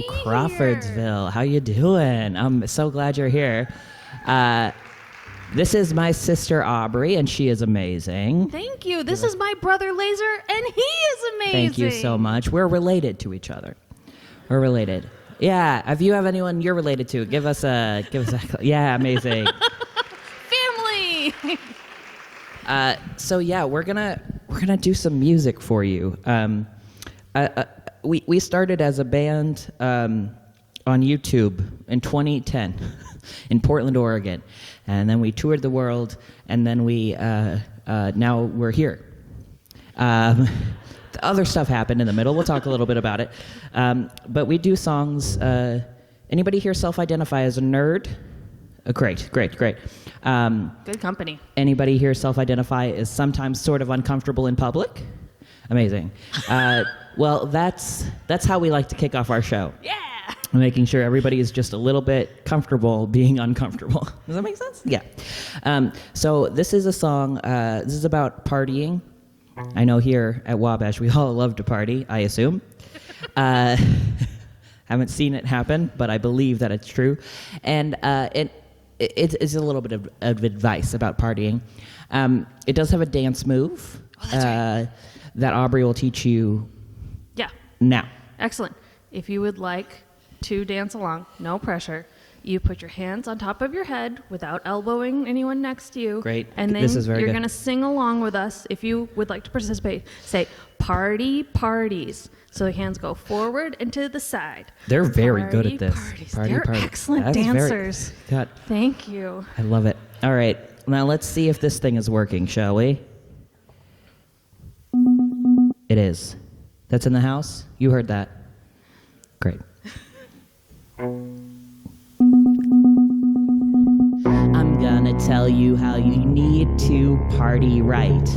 Crawfordsville. How you doing? I'm so glad you're here. This is my sister Aubrey, and she is amazing. Thank you. This is my brother Laser, and he is amazing. Thank you so much. We're related to each other. We're related. Yeah. If you have anyone you're related to, give us a. Yeah, amazing. Family. So yeah, we're gonna do some music for you. We started as a band on YouTube in 2010 in Portland, Oregon, and then we toured the world, and then we now we're here. The other stuff happened in the middle. We'll talk a little bit about it, but we do songs. Anybody here self-identify as a nerd? Great. Good company. Anybody here self-identify as sometimes sort of uncomfortable in public? Amazing. Well, that's how we like to kick off our show. Yeah. Making sure everybody is just a little bit comfortable being uncomfortable. Does that make sense? Yeah. So this is a song. This is about partying. I know here at Wabash we all love to party, I assume. Haven't seen it happen, but I believe that it's true. And it's a little bit of advice about partying. It does have a dance move that Aubrey will teach you. Yeah. Now. Excellent. If you would like to dance along, no pressure. You put your hands on top of your head without elbowing anyone next to you. Great. And then you're going to sing along with us. If you would like to participate, say, party parties. So the hands go forward and to the side. They're very good at this. Parties. Party They're parties. excellent dancers. God. Thank you. I love it. All right. Now let's see if this thing is working, shall we? It is. That's in the house? You heard that. Great. I'm gonna tell you how you need to party right.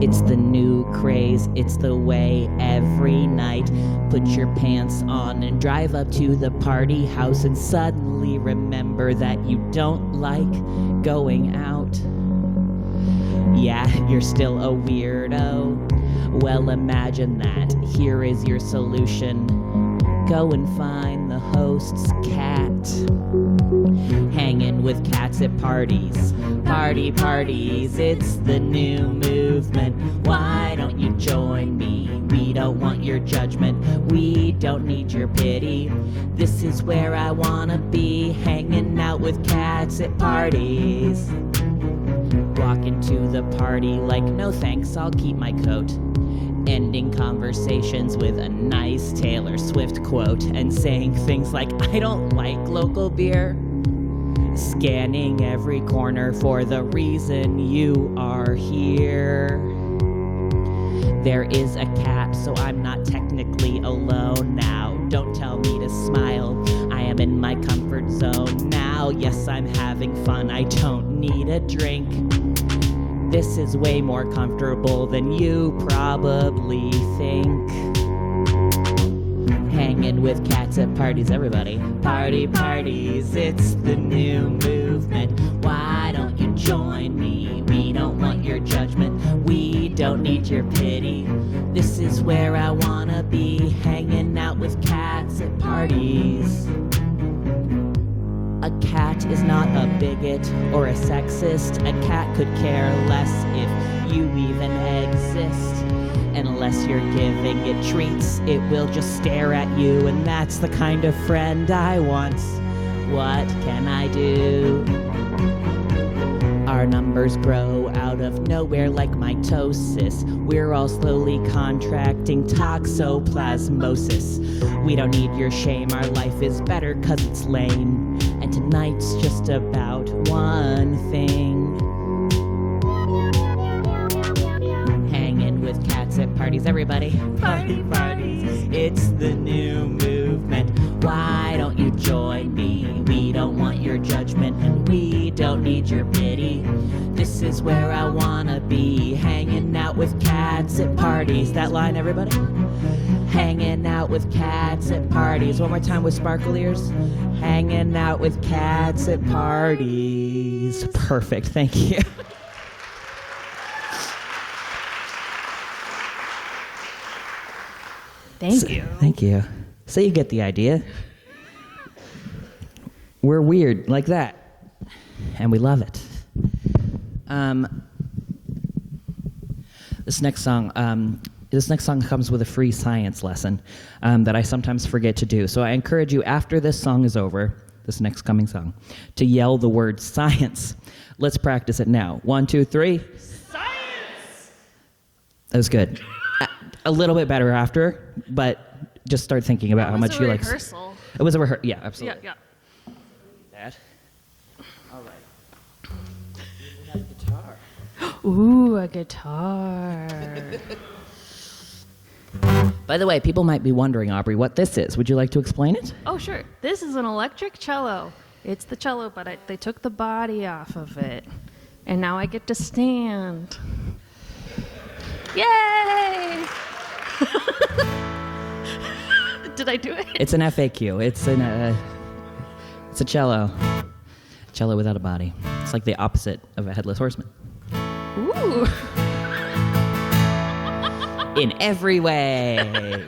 It's the new craze, it's the way every night. Put your pants on and drive up to the party house and suddenly remember that you don't like going out. Yeah, you're still a weirdo. Well, imagine that. Here is your solution. Go and find the host's cat. Hanging with cats at parties. Party parties, it's the new movement. Why don't you join me? We don't want your judgment. We don't need your pity. This is where I wanna be. Hanging out with cats at parties. Walk into the party like, no thanks, I'll keep my coat. Ending conversations with a nice Taylor Swift quote and saying things like, I don't like local beer. Scanning every corner for the reason you are here. There is a cat, so I'm not technically alone now. Don't tell me to smile, I am in my comfort zone now. Yes, I'm having fun, I don't need a drink. This is way more comfortable than you probably think. Hanging with cats at parties, everybody. Party parties, it's the new movement. Why don't you join me? We don't want your judgment. We don't need your pity. This is where I wanna be. Hanging out with cats at parties. A cat is not a bigot or a sexist. A cat could care less if you even exist. Unless you're giving it treats, it will just stare at you, and that's the kind of friend I want. What can I do? Our numbers grow out of nowhere like mitosis. We're all slowly contracting toxoplasmosis. We don't need your shame, our life is better 'cause it's lame. And tonight's just about one thing. Hanging with cats at parties, everybody. Party parties, it's the new movement. Why don't you join me? We don't want your judgment and we don't need your pity. This is where I wanna be. Hanging out with cats at parties. That line, everybody? Hanging out with cats at parties. One more time with sparkle ears. Hanging out with cats at parties. Perfect, thank you. Thank you. Thank you. So you get the idea. We're weird like that, and we love it. This next song comes with a free science lesson that I sometimes forget to do. So I encourage you, after this song is over, this next coming song, to yell the word science. Let's practice it now. 1, 2, 3. Science! That was good. A little bit better after, but just start thinking about how much you like. Rehearsal. It was a rehearsal. Yeah, absolutely. Yeah. That. All right. We have a guitar. Ooh, a guitar. By the way, people might be wondering, Aubrey, what this is. Would you like to explain it? Oh, sure. This is an electric cello. It's the cello, but they took the body off of it. And now I get to stand. Yay! Did I do it? It's an FAQ. It's a cello. Cello without a body. It's like the opposite of a headless horseman. Ooh. In every way.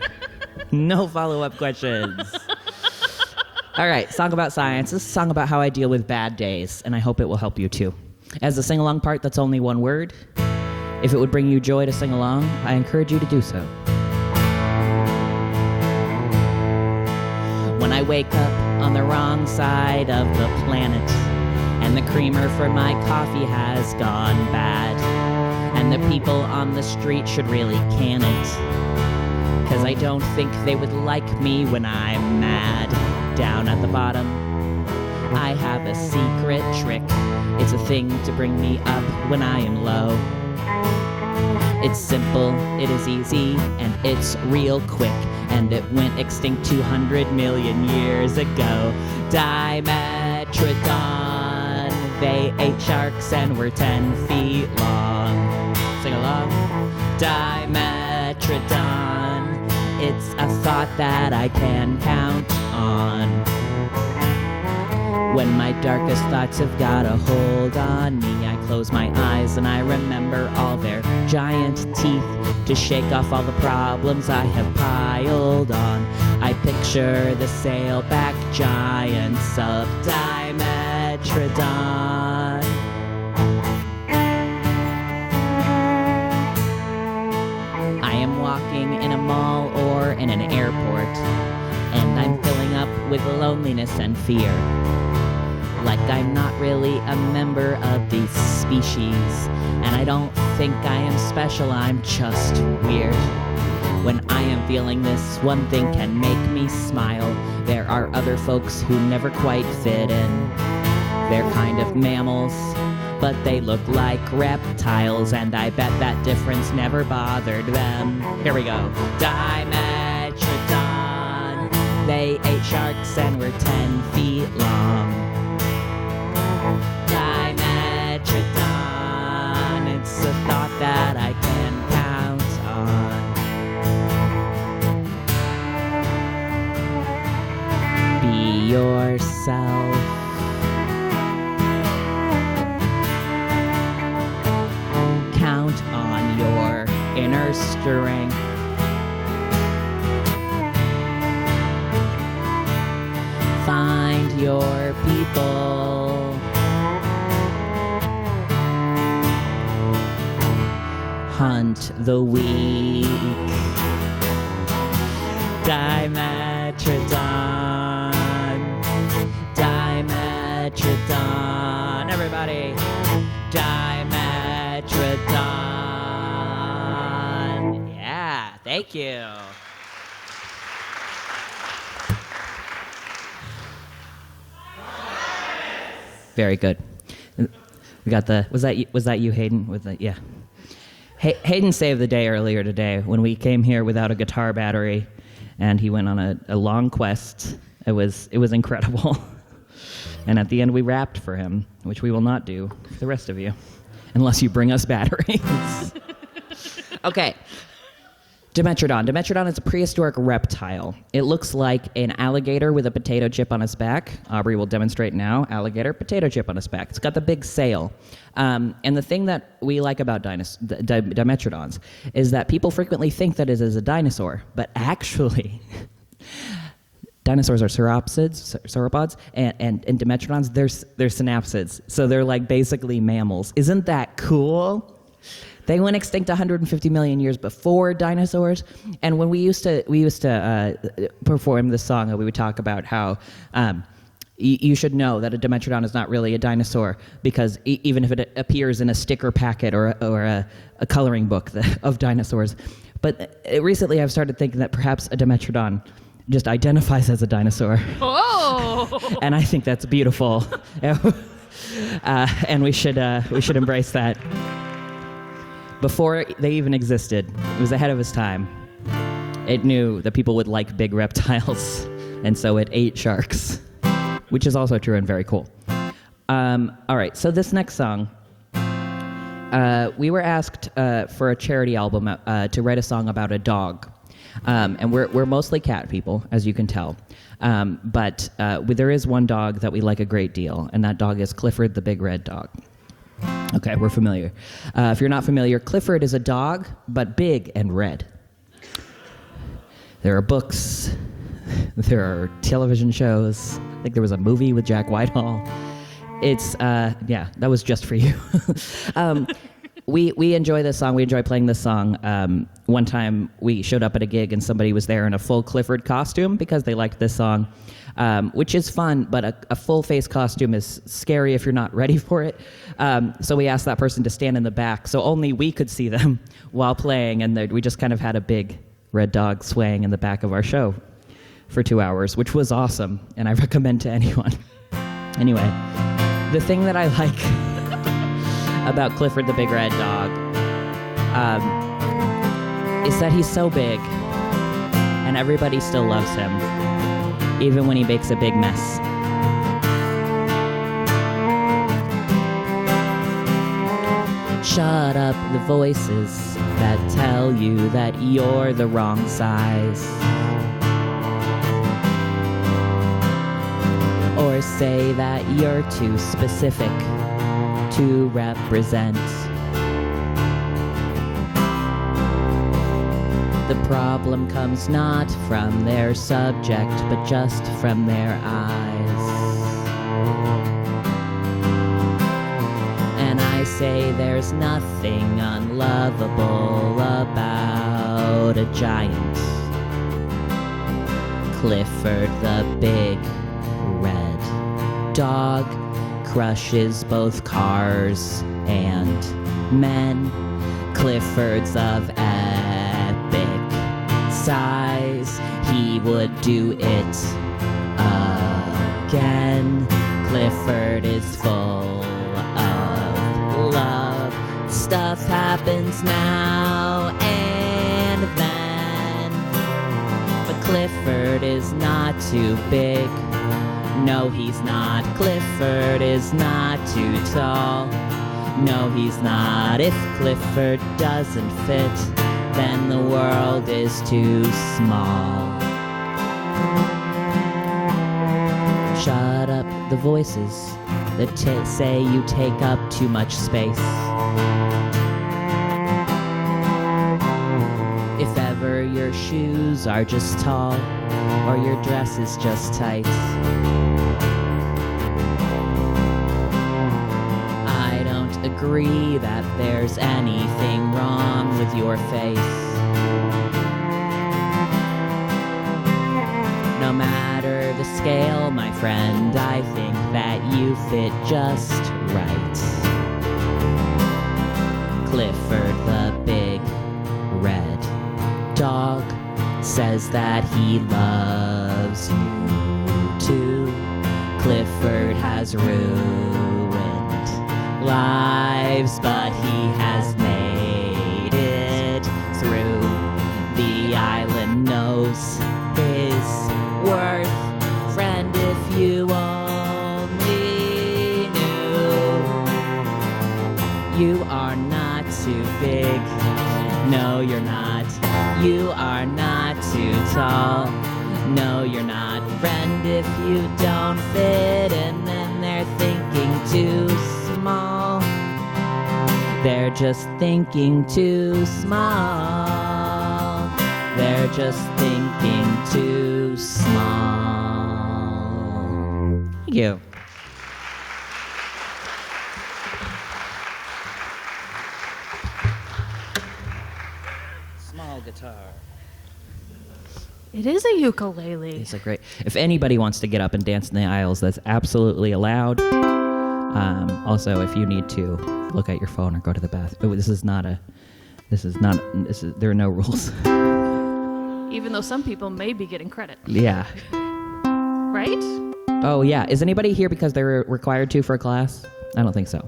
No follow-up questions. All right, song about science. This is a song about how I deal with bad days, and I hope it will help you too. As the sing-along part, that's only one word. If it would bring you joy to sing along, I encourage you to do so. When I wake up on the wrong side of the planet, and the creamer for my coffee has gone bad, and the people on the street should really can it, 'cause I don't think they would like me when I'm mad. Down at the bottom, I have a secret trick. It's a thing to bring me up when I am low. It's simple, it is easy, and it's real quick, and it went extinct 200 million years ago. Dimetrodon, they ate sharks and were 10 feet long. Sing along. Dimetrodon, it's a thought that I can count on. When my darkest thoughts have got a hold on me, I close my eyes and I remember all their giant teeth to shake off all the problems I have piled on. I picture the sailback giants of Dimetrodon. I am walking in a mall or in an airport, and I'm filling up with loneliness and fear. Like I'm not really a member of these species, and I don't think I am special, I'm just weird. When I am feeling this, one thing can make me smile. There are other folks who never quite fit in. They're kind of mammals, but they look like reptiles, and I bet that difference never bothered them. Here we go. Dimetrodon, they ate sharks and were 10 feet long. Dimetrodon, it's a thought that I can count on. Be yourself. Count on your inner strength. Find your people. Hunt the weak. Dimetrodon. Dimetrodon. Everybody. Dimetrodon. Yeah, thank you. Very good. We got the. Was that you, Hayden? With the yeah. Hayden saved the day earlier today when we came here without a guitar battery, and he went on a long quest. It was incredible. And at the end, we rapped for him, which we will not do for the rest of you, unless you bring us batteries. Okay. Dimetrodon. Dimetrodon is a prehistoric reptile. It looks like an alligator with a potato chip on its back. Aubrey will demonstrate now. Alligator, potato chip on its back. It's got the big sail. And the thing that we like about Dimetrodons is that people frequently think that it is a dinosaur, but actually, dinosaurs are sauropods, and Dimetrodons, they're synapsids. So they're like basically mammals. Isn't that cool? They went extinct 150 million years before dinosaurs. And when we used to perform this song, we would talk about how you should know that a Dimetrodon is not really a dinosaur because even if it appears in a sticker packet or a coloring book of dinosaurs. But recently I've started thinking that perhaps a Dimetrodon just identifies as a dinosaur. Oh! And I think that's beautiful. And we should embrace that. Before they even existed, it was ahead of its time. It knew that people would like big reptiles, and so it ate sharks, which is also true and very cool. All right, so this next song, we were asked for a charity album to write a song about a dog. And we're mostly cat people, as you can tell. But there is one dog that we like a great deal, and that dog is Clifford the big red dog. Okay, we're familiar. If you're not familiar, Clifford is a dog, but big and red. There are books. There are television shows. I think there was a movie with Jack Whitehall. It's, that was just for you. We enjoy this song. We enjoy playing this song. One time we showed up at a gig and somebody was there in a full Clifford costume because they liked this song, which is fun, but a full face costume is scary if you're not ready for it. So we asked that person to stand in the back so only we could see them while playing, and we just kind of had a big red dog swaying in the back of our show for 2 hours, which was awesome, and I recommend to anyone. Anyway, the thing that I like about Clifford the big red dog is that he's so big and everybody still loves him even when he makes a big mess. Shut up the voices that tell you that you're the wrong size, or say that you're too specific to represent. The problem comes not from their subject, but just from their eyes. And I say there's nothing unlovable about a giant. Clifford the big red dog crushes both cars and men. Clifford's of epic size, he would do it again. Clifford is full of love. Stuff happens now and then, but Clifford is not too big. No, he's not. Clifford is not too tall. No, he's not. If Clifford doesn't fit, then the world is too small. Shut up the voices that say you take up too much space. If ever your shoes are just tall or your dress is just tight, agree that there's anything wrong with your face. No matter the scale, my friend, I think that you fit just right. Clifford the big red dog says that he loves you too. Clifford has ruined lives, but he has made it through. The island knows his worth. Friend, if you only knew, you are not too big. No, you're not. You are not too tall. No, you're not. Friend, if you don't fit in, then they're thinking too small. They're just thinking too small. They're just thinking too so small. Thank you. Small guitar. It is a ukulele. It's a great. If anybody wants to get up and dance in the aisles, that's absolutely allowed. Also, if you need to look at your phone or go to the bathroom, there are no rules. Even though some people may be getting credit. Yeah. Right? Oh, yeah. Is anybody here because they're required to for a class? I don't think so.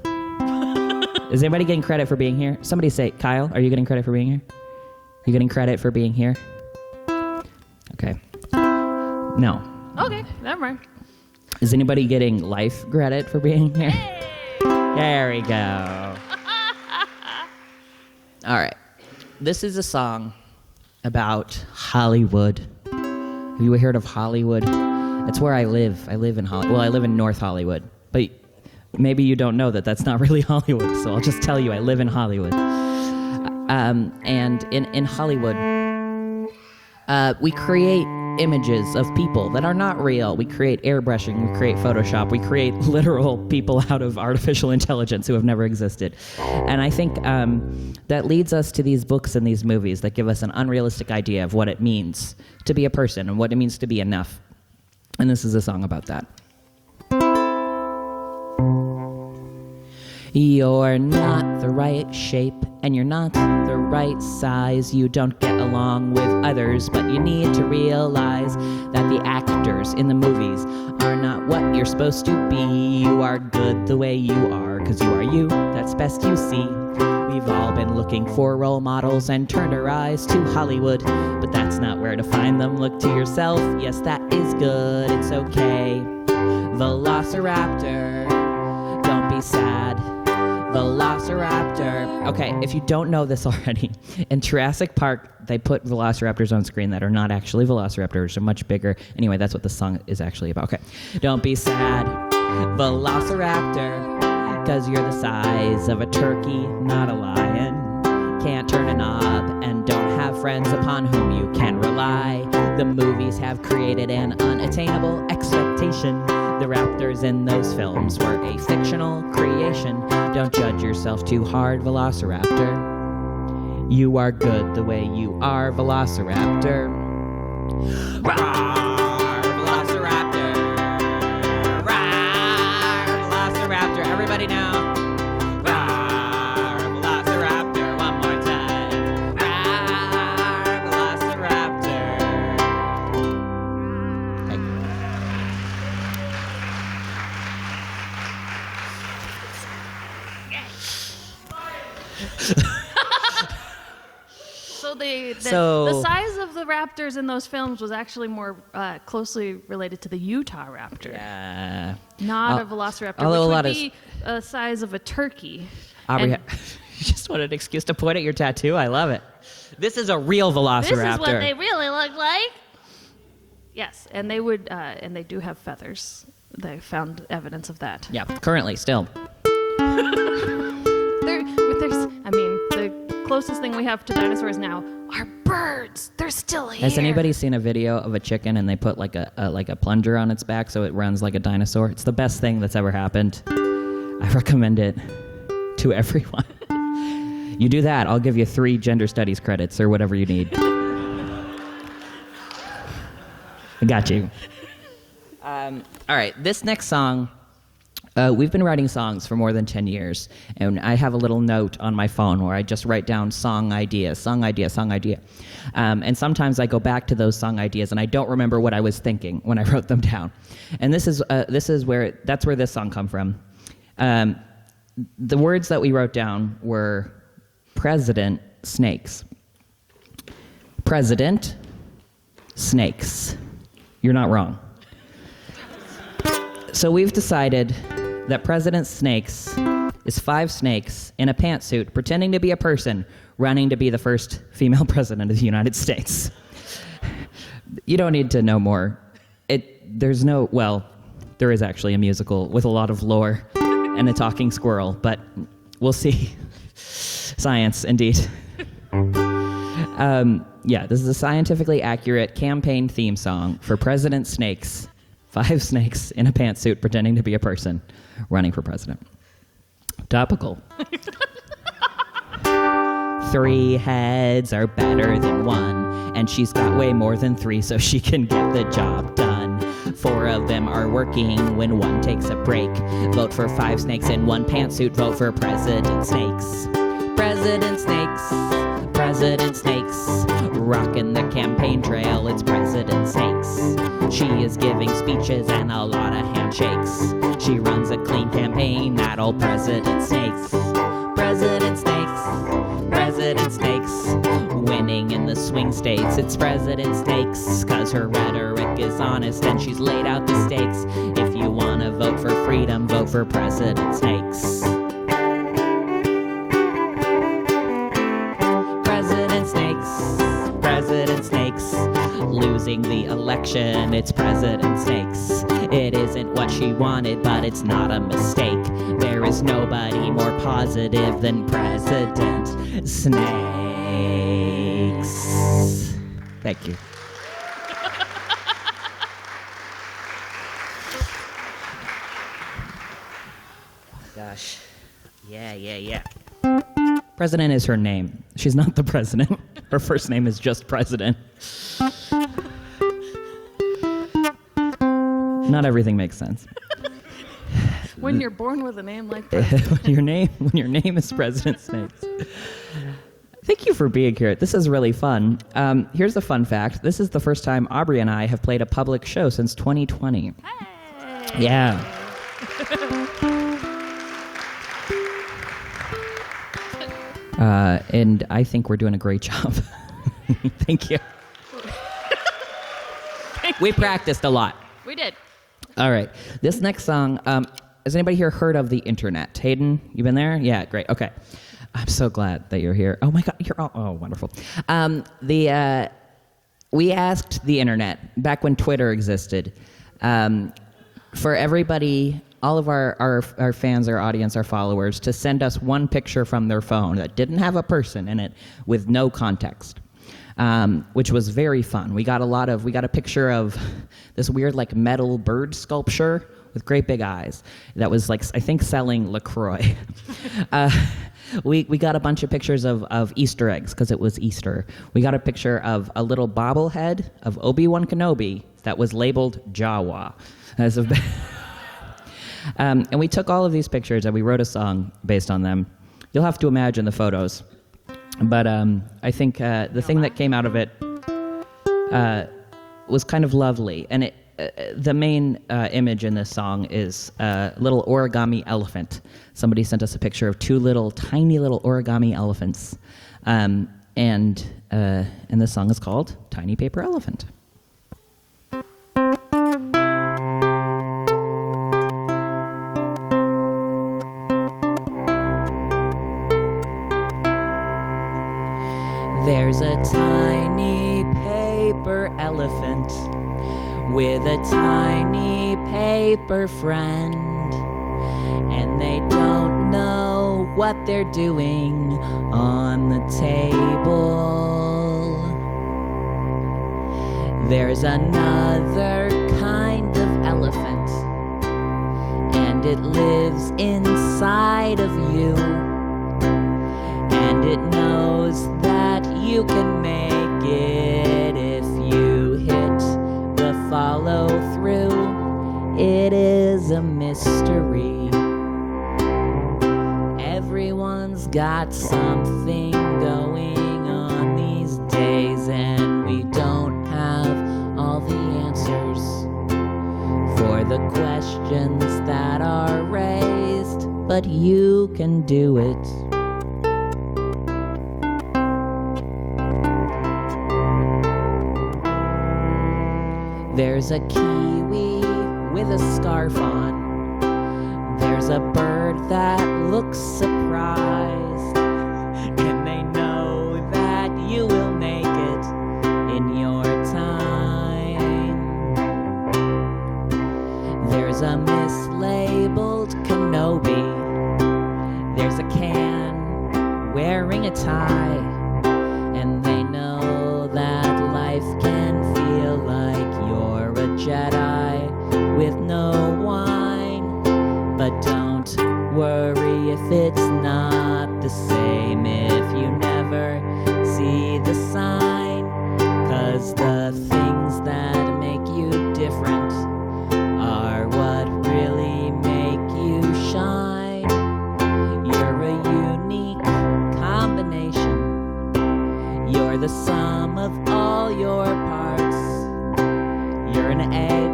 Is anybody getting credit for being here? Somebody say, Kyle, are you getting credit for being here? Are you getting credit for being here? Okay. No. Okay, never mind. Is anybody getting life credit for being here? Hey! There we go. All right. This is a song about Hollywood. Have you heard of Hollywood? That's where I live. I live in Hollywood. Well, I live in North Hollywood. But maybe you don't know that that's not really Hollywood, so I'll just tell you I live in Hollywood. And in Hollywood, we create images of people that are not real. We create airbrushing, we create Photoshop, we create literal people out of artificial intelligence who have never existed. And I think that leads us to these books and these movies that give us an unrealistic idea of what it means to be a person and what it means to be enough. And this is a song about that. You're not the right shape, and you're not the right size. You don't get along with others, but you need to realize that the actors in the movies are not what you're supposed to be. You are good the way you are, 'cause you are you, that's best you see. We've all been looking for role models and turned our eyes to Hollywood, but that's not where to find them. Look to yourself, yes, that is good, it's okay. Velociraptor, don't be sad. Velociraptor. Okay, if you don't know this already, in Jurassic Park, they put velociraptors on screen that are not actually velociraptors. They're much bigger. Anyway, that's what the song is actually about. Okay, don't be sad, Velociraptor, 'cause you're the size of a turkey, not a lion. Can't turn a knob and don't have friends upon whom you can rely. The movies have created an unattainable expectation. The raptors in those films were a fictional creation. Don't judge yourself too hard, Velociraptor. You are good the way you are, Velociraptor. Rawr, Velociraptor. Rawr, Velociraptor. Everybody now. Rawr, Velociraptor. One more time. Rawr, Velociraptor. Okay. So the size of the raptors in those films was actually more closely related to the Utah raptor. Yeah. Not a velociraptor, which would be a size of a turkey. Aubrey, you just wanted an excuse to point at your tattoo? I love it. This is a real velociraptor. This is what they really look like. Yes, and they would, and they do have feathers. They found evidence of that. Yeah, currently, still. The closest thing we have to dinosaurs now are birds. They're still here. Has anybody seen a video of a chicken and they put like a plunger on its back so it runs like a dinosaur? It's the best thing that's ever happened. I recommend it to everyone. You do that, I'll give you 3 gender studies credits or whatever you need. I got you. All right, this next song, we've been writing songs for more than 10 years, and I have a little note on my phone where I just write down song idea, song idea, song idea. And sometimes I go back to those song ideas, and I don't remember what I was thinking when I wrote them down. And that's where this song come from. The words that we wrote down were President Snakes. President Snakes. You're not wrong. So we've decided that President Snakes is 5 snakes in a pantsuit pretending to be a person running to be the first female president of the United States. You don't need to know more. There is actually a musical with a lot of lore and a talking squirrel, but we'll see. Science, indeed. yeah, this is a scientifically accurate campaign theme song for President Snakes. 5 snakes in a pantsuit pretending to be a person running for president. Topical. 3 heads are better than 1, and she's got way more than 3, so she can get the job done. 4 of them are working when 1 takes a break. Vote for 5 snakes in 1 pantsuit. Vote for President Snakes. President Snakes. President Snakes. Rocking the campaign trail, it's President Snakes. She is giving speeches and a lot of handshakes. She runs a clean campaign, that old President Snakes. President Snakes. President Snakes. Winning in the swing states, it's President Snakes. Cause her rhetoric is honest and she's laid out the stakes. If you wanna vote for freedom, vote for President Snakes. President Snakes. President Snakes. Losing the election, it's President Snakes. It isn't what she wanted, but it's not a mistake. There is nobody more positive than President Snakes. Thank you. Gosh. Yeah. President is her name. She's not the president. Her first name is just President. Not everything makes sense. When you're born with a name like that. when your name is President Snakes. Thank you for being here. This is really fun. Here's a fun fact. This is the first time Aubrey and I have played a public show since 2020. Hey! Yeah. And I think we're doing a great job. Thank you. We practiced a lot. We did. All right. This next song, has anybody here heard of the internet? Hayden, you been there? Yeah, great. Okay. I'm so glad that you're here. Oh my God, you're all wonderful. We asked the internet back when Twitter existed, for everybody, all of our fans, our audience, our followers, to send us one picture from their phone that didn't have a person in it with no context, which was very fun. We got a picture of this weird like metal bird sculpture with great big eyes that was like, I think, selling LaCroix. We got a bunch of pictures of Easter eggs because it was Easter. We got a picture of a little bobblehead of Obi-Wan Kenobi that was labeled Jawa. And we took all of these pictures and we wrote a song based on them. You'll have to imagine the photos. But I think the thing that came out of it was kind of lovely. And the main image in this song is a little origami elephant. Somebody sent us a picture of 2 tiny little origami elephants. And this song is called Tiny Paper Elephant. There's a tiny paper elephant with a tiny paper friend, and they don't know what they're doing on the table. There's another kind of elephant, and it lives inside of you, and it knows that you can make it if you hit the follow through. It is a mystery. Everyone's got something going on these days, and we don't have all the answers for the questions that are raised, but you can do it. There's a kiwi with a scarf on. There's a bird that looks surprised, and they know that you will make it in your time. There's a mislabeled Kenobi. There's a can wearing a tie, and they know that worry if it's not the same, if you never see the sign, 'cause the things that make you different are what really make you shine. You're a unique combination. You're the sum of all your parts. You're an egg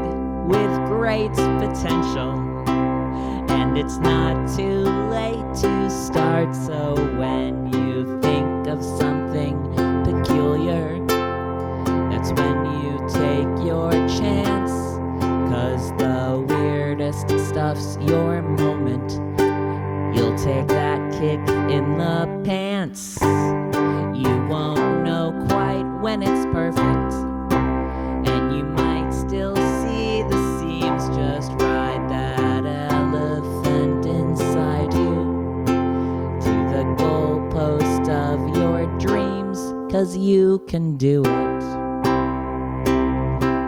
with great potential, and it's not too late to start. So when you think of something peculiar, that's when you take your chance, 'cause the weirdest stuff's your moment. You'll take that kick in the pants. You won't know quite when it's perfect, and you might still see the seams. Just ride that elephant inside you to the goalpost of your dreams, 'cause you can do it.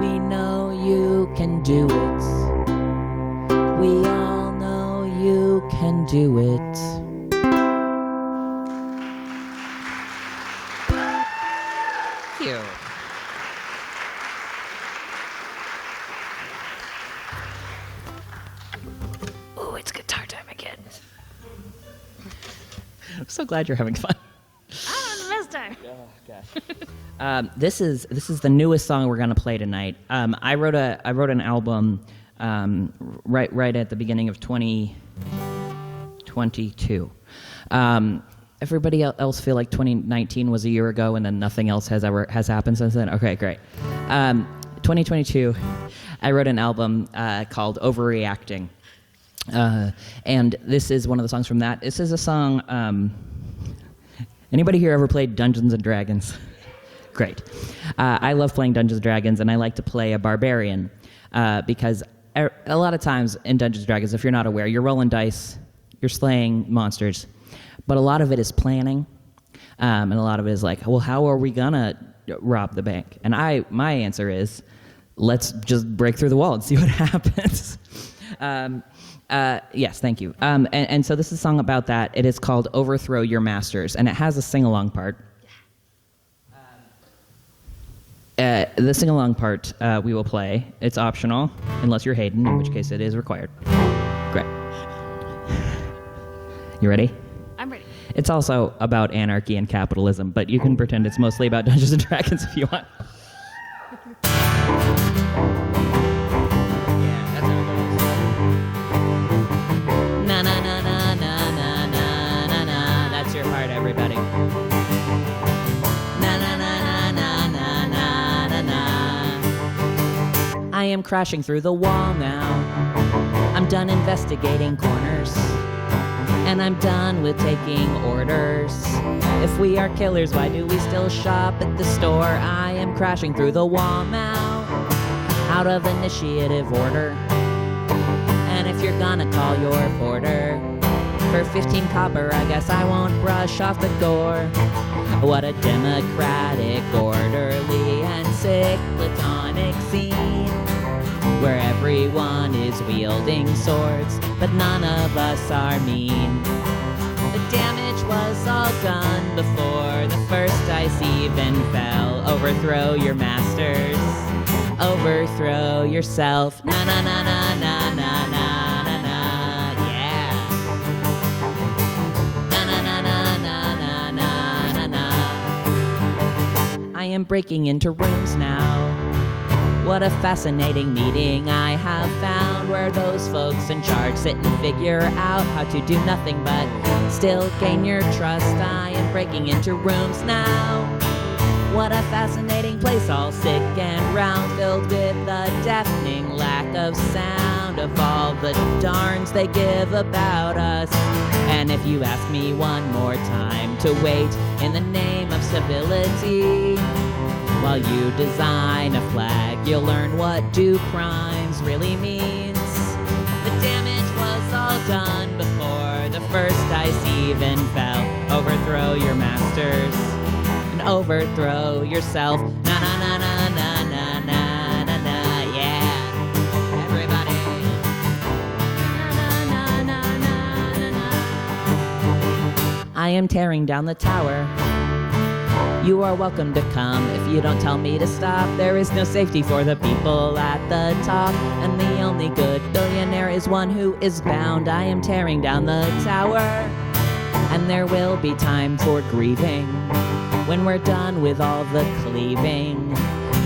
We know you can do it. We all know you can do it. Thank you. Ooh, it's guitar time again. I'm so glad you're having fun. I'm the mister. This is the newest song we're gonna play tonight. I wrote an album right at the beginning of 2022. Everybody else feel like 2019 was a year ago, and then nothing else has happened since then? Okay, great. 2022, I wrote an album called Overreacting, and this is one of the songs from that. This is a song. Anybody here ever played Dungeons and Dragons? Great. I love playing Dungeons and Dragons, and I like to play a barbarian because a lot of times in Dungeons and Dragons, if you're not aware, you're rolling dice, you're slaying monsters, but a lot of it is planning, and a lot of it is like, well, how are we gonna rob the bank? And my answer is, let's just break through the wall and see what happens. Yes, thank you. And so this is a song about that. It is called Overthrow Your Masters, and it has a sing-along part. The sing-along part we will play. It's optional, unless you're Hayden, in which case it is required. Great. You ready? I'm ready. It's also about anarchy and capitalism, but you can pretend it's mostly about Dungeons and Dragons if you want. That's your part, everybody. I am crashing through the wall now. I'm done investigating corners, and I'm done with taking orders. If we are killers, why do we still shop at the store? I am crashing through the wall now, out of initiative order. And if you're gonna call your porter for 15 copper, I guess I won't brush off the gore. What a democratic, orderly, and cyclotonic scene, where everyone is wielding swords, but none of us are mean. The damage was all done before the first dice even fell. Overthrow your masters, overthrow yourself. Na na na na na na na na na, yeah. Na na na na na na na na na. I am breaking into rooms now. What a fascinating meeting I have found, where those folks in charge sit and figure out how to do nothing but still gain your trust. I am breaking into rooms now. What a fascinating place, all sick and round, filled with the deafening lack of sound of all the darns they give about us. And if you ask me one more time to wait in the name of civility, while you design a flag, you'll learn what do crimes really means. The damage was all done before the first dice even fell. Overthrow your masters and overthrow yourself. Na na na na na na na na na, yeah. Everybody. Na na na na na na I am tearing down the tower. You are welcome to come if you don't tell me to stop. There is no safety for the people at the top, and the only good billionaire is one who is bound. I am tearing down the tower, and there will be time for grieving when we're done with all the cleaving.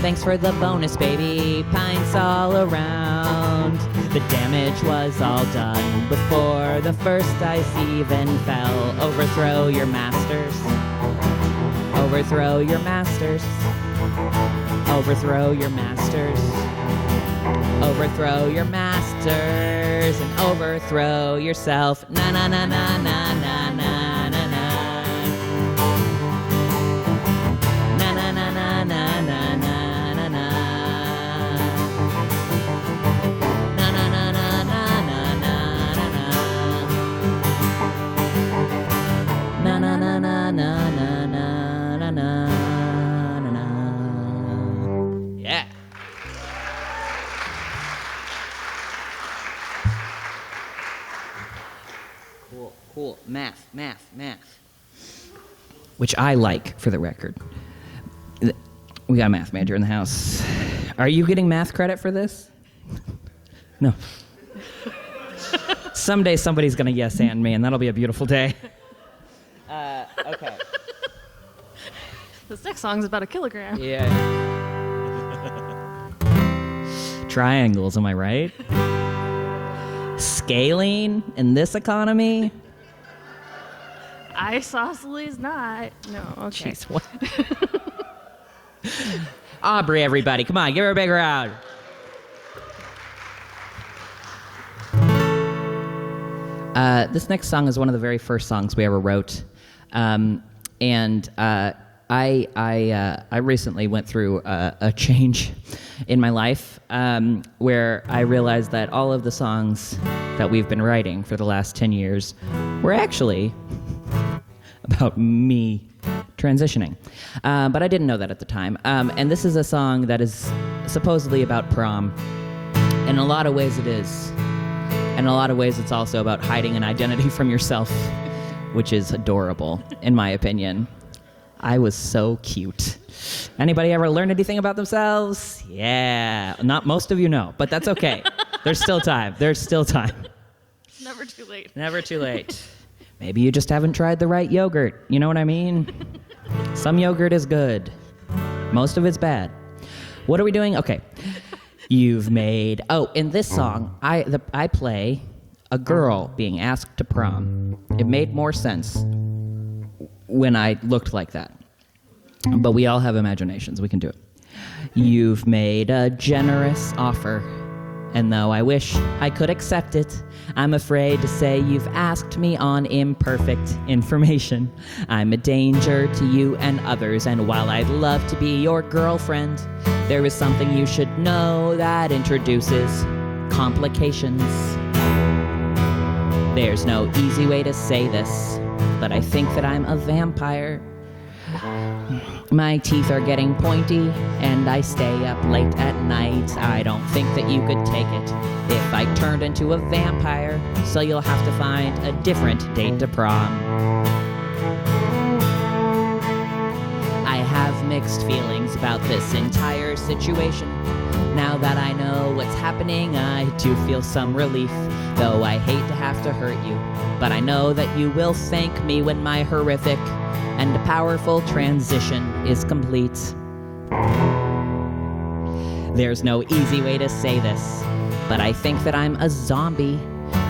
Thanks for the bonus, baby, pints all around. The damage was all done before the first dice even fell. Overthrow your masters. Overthrow your masters. Overthrow your masters. Overthrow your masters and overthrow yourself. Na na na na na na na na na. Na na na na na na na na na. Na na na na na na na na na. Na na na na na na na. Yeah. Cool. Math. Which I like, for the record. We got a math major in the house. Are you getting math credit for this? No. Someday somebody's going to yes and me, and that'll be a beautiful day. Okay. This next song's about a kilogram. Yeah. Triangles, am I right? Scaling in this economy? Isosceles not. No, okay. Jeez, what? Aubrey, everybody, come on, give her a big round. This next song is one of the very first songs we ever wrote. I recently went through a change in my life where I realized that all of the songs that we've been writing for the last 10 years were actually about me transitioning. But I didn't know that at the time. And this is a song that is supposedly about prom. In a lot of ways it is. In a lot of ways it's also about hiding an identity from yourself, which is adorable, in my opinion. I was so cute. Anybody ever learn anything about themselves? Yeah. Not most of you know, but that's okay. There's still time. There's still time. Never too late. Never too late. Maybe you just haven't tried the right yogurt. You know what I mean? Some yogurt is good. Most of it's bad. What are we doing? Okay. You've made... Oh, in this song, I play a girl being asked to prom. It made more sense when I looked like that. But we all have imaginations. We can do it. You've made a generous offer, and though I wish I could accept it, I'm afraid to say you've asked me on imperfect information. I'm a danger to you and others, and while I'd love to be your girlfriend, there is something you should know that introduces complications. There's no easy way to say this, but I think that I'm a vampire. My teeth are getting pointy, and I stay up late at night. I don't think that you could take it if I turned into a vampire, so you'll have to find a different date to prom. I have mixed feelings about this entire situation. Now that I know what's happening, I do feel some relief, though I hate to have to hurt you. But I know that you will thank me when my horrific and powerful transition is complete. There's no easy way to say this, but I think that I'm a zombie.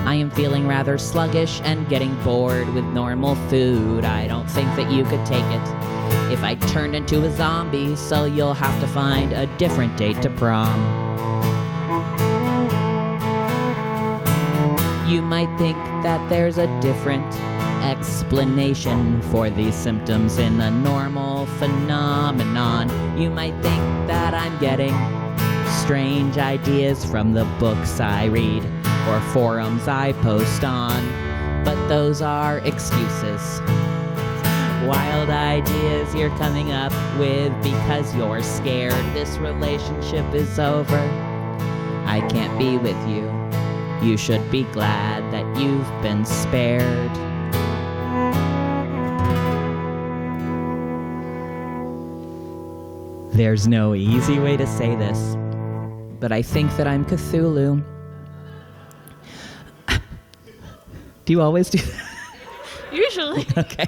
I am feeling rather sluggish and getting bored with normal food. I don't think that you could take it if I turned into a zombie, so you'll have to find a different date to prom. You might think that there's a different explanation for these symptoms in a normal phenomenon. You might think that I'm getting strange ideas from the books I read or forums I post on, but those are excuses. Wild ideas you're coming up with because you're scared this relationship is over. I can't be with you. You should be glad that you've been spared. There's no easy way to say this, but I think that I'm Cthulhu. Do you always do that? Usually. Okay.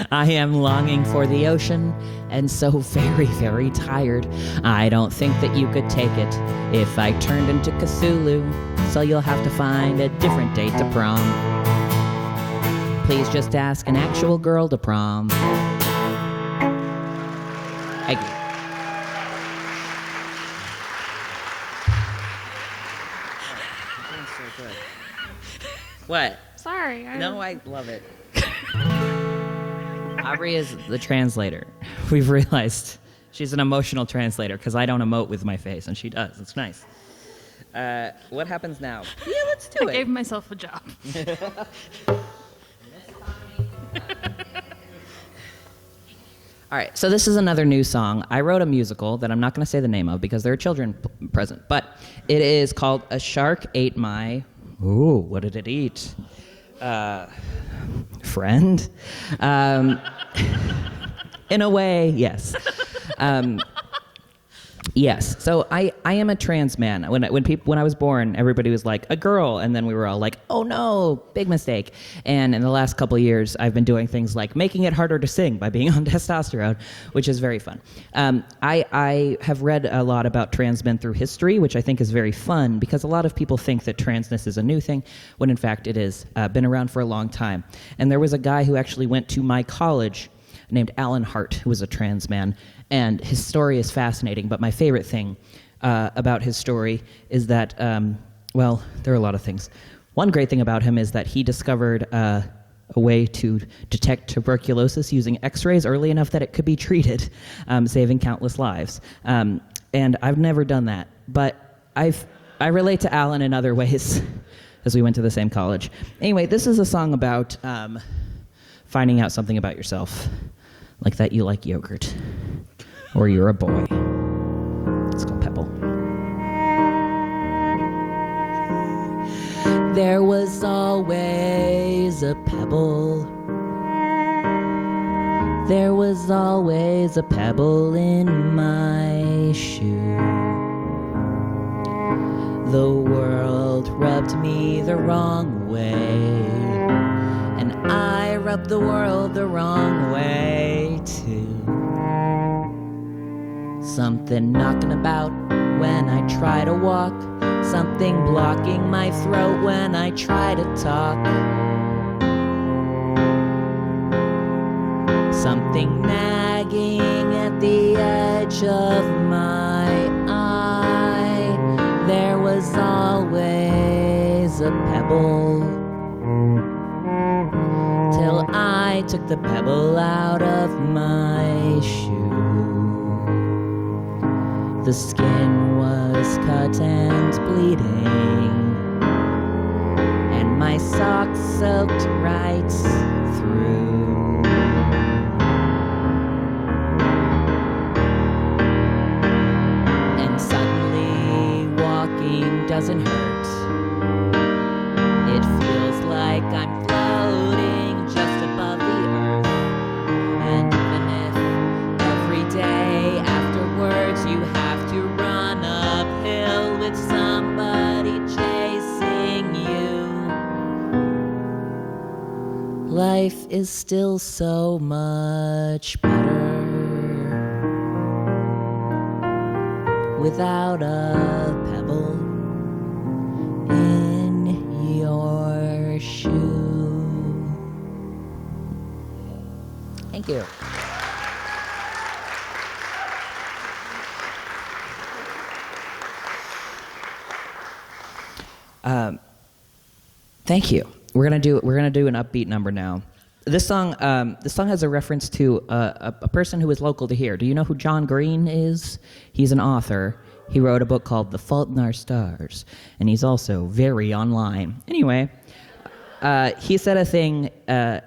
I am longing for the ocean and so very, very tired. I don't think that you could take it if I turned into Cthulhu, so you'll have to find a different date to prom. Please just ask an actual girl to prom. Thank you. So good. What? Sorry. No, I love it. Aubrey is the translator. We've realized she's an emotional translator because I don't emote with my face, and she does. It's nice. What happens now? Yeah, let's do it. I gave myself a job. All right, so this is another new song. I wrote a musical that I'm not going to say the name of because there are children present, but it is called A Shark Ate My... Ooh, what did it eat? Friend? In a way, yes. Yes. So I am a trans man. When I was born, everybody was like, a girl, and then we were all like, oh no, big mistake. And in the last couple of years, I've been doing things like making it harder to sing by being on testosterone, which is very fun. I have read a lot about trans men through history, which I think is very fun because a lot of people think that transness is a new thing, when in fact it is been around for a long time. And there was a guy who actually went to my college named Alan Hart, who was a trans man, and his story is fascinating, but my favorite thing about his story is that, well, there are a lot of things. One great thing about him is that he discovered a way to detect tuberculosis using x-rays early enough that it could be treated, saving countless lives. And I've never done that, but I relate to Alan in other ways, as we went to the same college. Anyway, this is a song about finding out something about yourself. Like that you like yogurt, or you're a boy. It's called Pebble. There was always a pebble. There was always a pebble in my shoe. The world rubbed me the wrong way, and I rubbed the world the wrong way too. Something knocking about when I try to walk, something blocking my throat when I try to talk, something nagging at the edge of my eye. There was always a pebble, till I took the pebble out of my shoe. The skin was cut and bleeding, and my socks soaked right through. And suddenly walking doesn't hurt. It feels like I'm floating just above the earth. And even if every day afterwards you have to run uphill with somebody chasing you, life is still so much better without a pebble in your shoe. Thank you. Thank you. We're gonna do an upbeat number now. This song has a reference to a person who is local to here. Do you know who John Green is? He's an author. He wrote a book called The Fault in Our Stars, and he's also very online. Anyway, he said a thing. The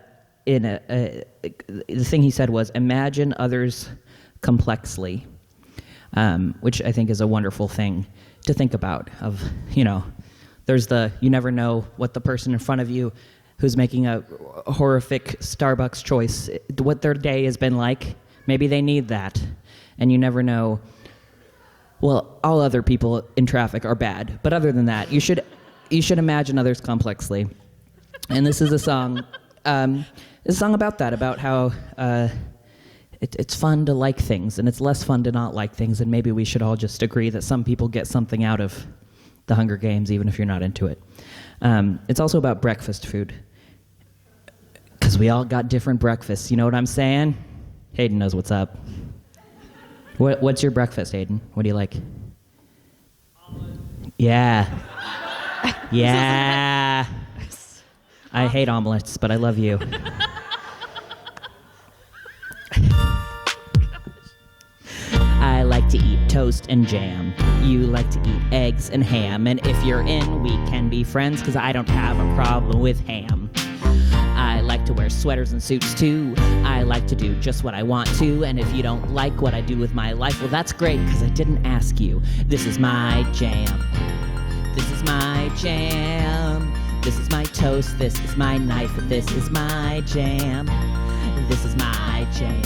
thing he said was, "Imagine others complexly," which I think is a wonderful thing to think about. There's you never know what the person in front of you who's making a horrific Starbucks choice, what their day has been like. Maybe they need that. and you never know. Well, all other people in traffic are bad, but other than that, you should imagine others complexly. And this is a song. It's a song about that, about how it's fun to like things, and it's less fun to not like things, and maybe we should all just agree that some people get something out of the Hunger Games, even if you're not into it. It's also about breakfast food, because we all got different breakfasts. You know what I'm saying? Hayden knows what's up. What's your breakfast, Hayden? What do you like? Yeah. Yeah. I hate omelets, but I love you. I like to eat toast and jam. You like to eat eggs and ham. And if you're in, we can be friends, because I don't have a problem with ham. I like to wear sweaters and suits too. I like to do just what I want to. And if you don't like what I do with my life, well, that's great, because I didn't ask you. This is my jam. This is my jam. This is my toast. This is my knife. This is my jam. This is my jam.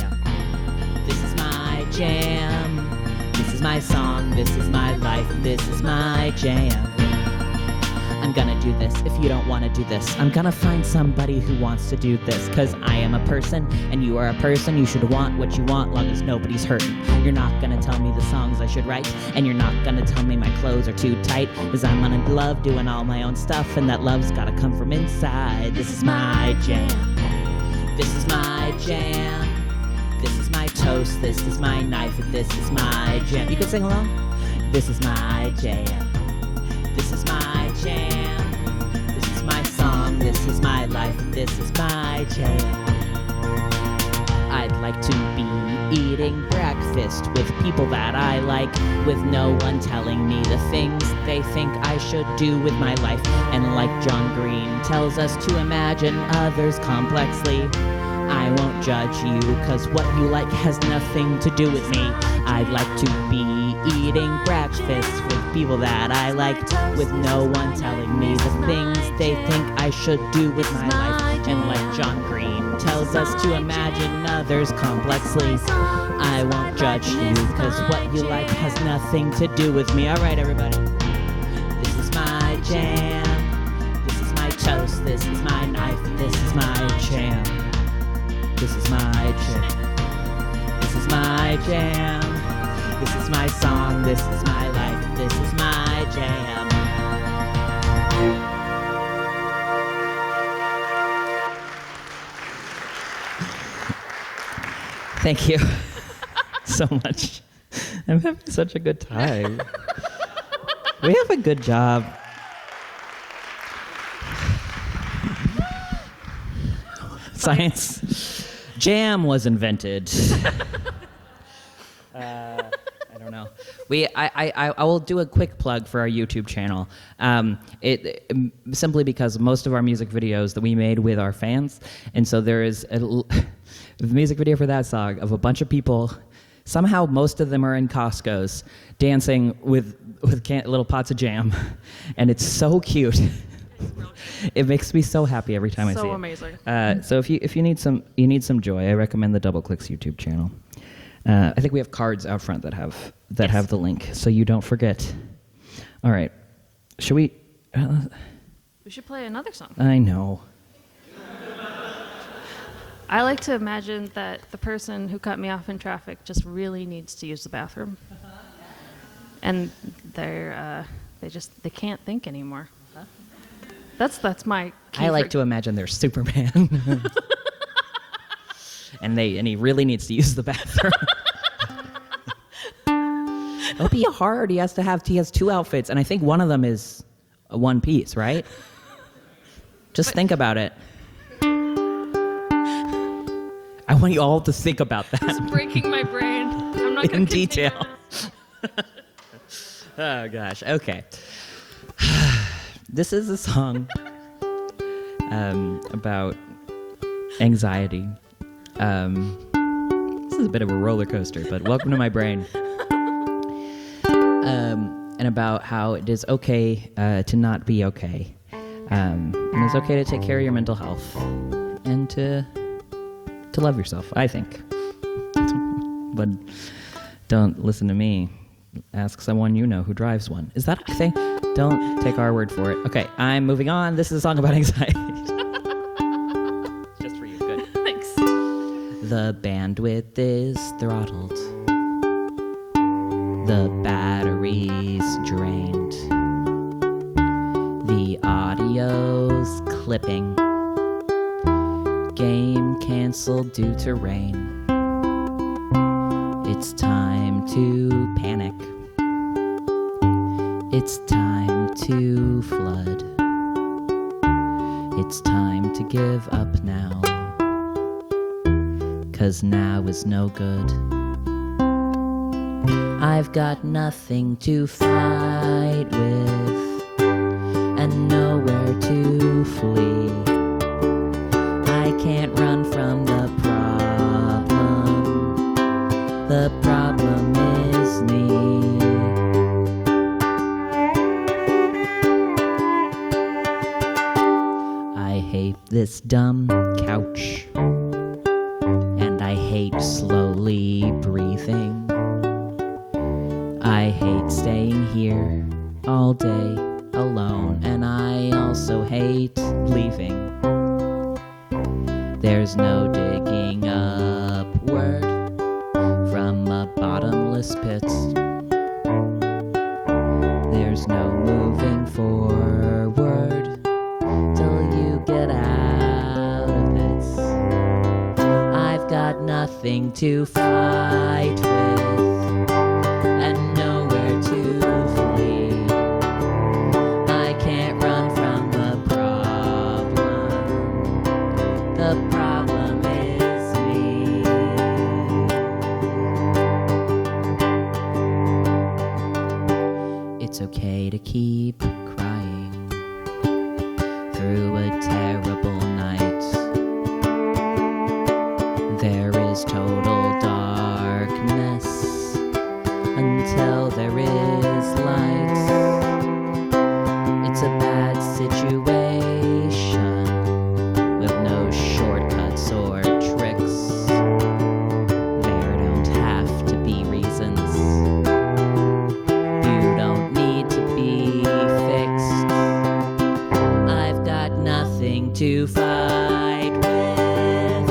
This is my jam. This is my song. This is my life. This is my jam. I'm gonna do this if you don't want to do this. I'm gonna find somebody who wants to do this, because I am a person and you are a person. You should want what you want, long as nobody's hurting. You're not gonna tell me the songs I should write, and you're not gonna tell me my clothes are too tight, because I'm gonna love doing all my own stuff, and that love's gotta come from inside. This is my jam. This is my jam. This is my toast. This is my knife. This is my jam. You can sing along. This is my jam. This is my jam. This is my song. This is my life. This is my jam. I'd like to be eating breakfast with people that I like, with no one telling me the things they think I should do with my life. And like John Green tells us to imagine others complexly, I won't judge you, cause what you like has nothing to do with me. I'd like to be eating breakfast with people that I like, with no one telling me the things they think I should do with my life. And like John Green tells us to imagine others complexly, I won't judge you, cause what you like has nothing to do with me. Alright, everybody. This is my jam. This is my toast. This is my knife. This is my jam. This is my jam. This is my jam. This is my song. This is my life. This is my jam. Thank you so much. I'm having such a good time. We have a good job. Science. Jam was invented. I don't know. I will do a quick plug for our YouTube channel. Simply because most of our music videos that we made with our fans, and so there is a music video for that song of a bunch of people. Somehow most of them are in Costco's dancing with little pots of jam, and it's so cute. It makes me so happy every time I see it. So amazing. So if you need some joy, I recommend the Doubleclicks YouTube channel. I think we have cards out front that have the link, so you don't forget. All right, should we? We should play another song. I know. I like to imagine that the person who cut me off in traffic just really needs to use the bathroom, and they can't think anymore. That's my key. I like to imagine they're Superman. and he really needs to use the bathroom. It'll be hard. He has two outfits, and I think one of them is a one piece, right? Just think about it. I want you all to think about that. It's breaking my brain. I'm not in detail. Oh gosh. Okay. This is a song about anxiety. This is a bit of a roller coaster, but welcome to my brain. And about how it is okay to not be okay. And it's okay to take care of your mental health and to love yourself, I think. But Don't listen to me. Ask someone you know who drives one. Is that a thing? Don't take our word for it. Okay, I'm moving on. This is a song about anxiety. Just for you. Good. Thanks. The bandwidth is throttled. The battery's drained. The audio's clipping. Game canceled due to rain. It's time to panic. It's time to flood. It's time to give up now. 'Cause now is no good. I've got nothing to fight with and nowhere to flee. I can't run from the problem. The problem is me. I hate this dumb couch, and I hate slowly breathing. I hate staying here all day alone, and I also hate leaving. There's no digging upward from a bottomless pit. There's no moving forward till you get out of it. I've got nothing to fight with and nowhere to flee. I can't run from the problem. The problem is me. It's okay to keep crying through a terrible night. There is total darkness until there is light. It's a bad situation with no shortcuts or tricks. There don't have to be reasons. You don't need to be fixed. I've got nothing to fight with